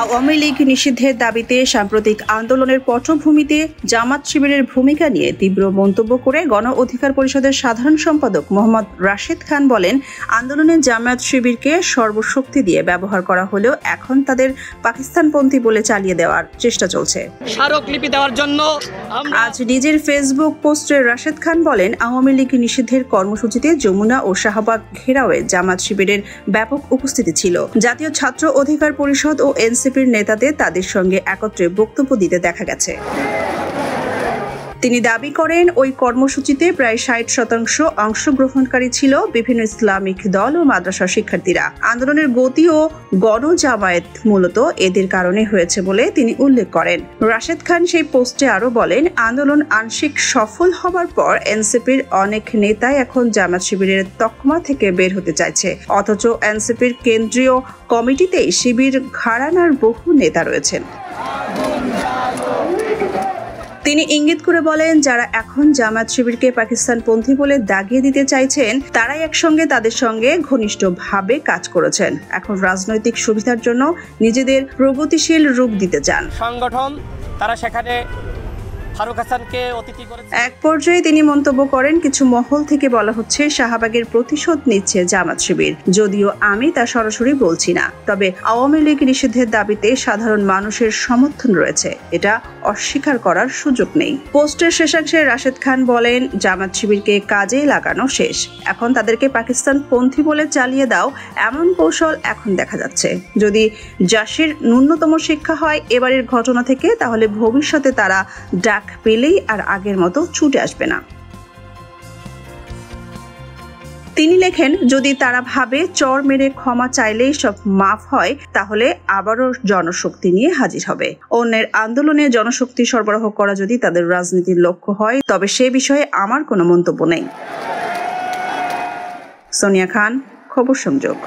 আওয়ামী লীগ নিষিদ্ধের দাবিতে সাম্প্রতিক আন্দোলনের পটভূমিতে জামাত শিবিরের ভূমিকা নিয়ে তীব্র মন্তব্য করে গণ অধিকার পরিষদের সাধারণ সম্পাদক মোহাম্মদ রাশেদ খান বলেন, আন্দোলনে জামাত শিবিরকে সর্বশক্তি দিয়ে ব্যবহার করা হলেও এখন তাদের পাকিস্তানপন্থী বলে চালিয়ে দেওয়ার চেষ্টা চলছে। স্মারকলিপি দেওয়ার জন্য আজ নিজের ফেসবুক পোস্টে রাশেদ খান বলেন, আওয়ামী লীগ নিষিদ্ধের কর্মসূচিতে যমুনা ও শাহবাগ ঘেরাওয়ে জামাত শিবিরের ব্যাপক উপস্থিতি ছিল। জাতীয় ছাত্র অধিকার পরিষদ ও এনসিপির নেতাদের তাদের সঙ্গে একত্রে বক্তব্য দিতে দেখা গেছে। তিনি দাবি করেন, ওই কর্মসূচিতে প্রায় ৬০% অংশগ্রহণকারী ছিল বিভিন্ন ইসলামিক দল ও মাদ্রাসার শিক্ষার্থীরা। আন্দোলনের গতি ও গণজামায়াত মূলত এদের কারণে হয়েছে বলে তিনি উল্লেখ করেন। রাশেদ খান সেই পোস্টে আরও বলেন, আন্দোলন আংশিক সফল হবার পর এনসিপির অনেক নেতাই এখন জামাত শিবিরের তকমা থেকে বের হতে চাইছে, অথচ এনসিপির কেন্দ্রীয় কমিটিতেই শিবির ঘরানার বহু নেতা রয়েছেন। তিনি ইঙ্গিত করে বলেন, যারা এখন জামাত শিবিরকে পাকিস্তানপন্থী বলে দাগিয়ে দিতে চাইছেন তারাই একসঙ্গে তাদের সঙ্গে ঘনিষ্ঠভাবে কাজ করেছেন। এখন রাজনৈতিক সুবিধার জন্য নিজেদের প্রগতিশীল রূপ দিতে চান। সংগঠন তারা সেখানে ফারুক হাসানকে অতিথি করেছে। এক পর্যায়ে তিনি মন্তব্য করেন, কিছু মহল থেকে বলা হচ্ছে শাহবাগের প্রতিশোধ নিচ্ছে জামাত শিবির, যদিও আমি তা সরাসরি বলছি না। তবে আওয়ামী লীগ নিষিদ্ধের দাবিতে সাধারণ মানুষের সমর্থন রয়েছে, এটা অস্বীকার করার সুযোগ নেই। পোস্টের শেষাংশে রাশেদ খান বলেন, জামাত শিবিরকে কাজে লাগানো শেষ, এখন তাদেরকে পাকিস্তানপন্থী বলে চালিয়ে দাও এমন কৌশল এখন দেখা যাচ্ছে। যদি জাসির ন্যূনতম শিক্ষা হয় এবারের ঘটনা থেকে, তাহলে ভবিষ্যতে তারা ডাক পেলেই আর আগের মতো ছুটে আসবে না। তিনি লেখেন, যদি তারা ভাবে চর মেরে ক্ষমা চাইলেই সব মাফ হয়, তাহলে আবারও জনশক্তি নিয়ে হাজির হবে। অন্যের আন্দোলনে জনশক্তি সরবরাহ করা যদি তাদের রাজনীতির লক্ষ্য হয়, তবে সে বিষয়ে আমার কোনো মন্তব্য নেই। সোনিয়া খান, খবর সংযোগ।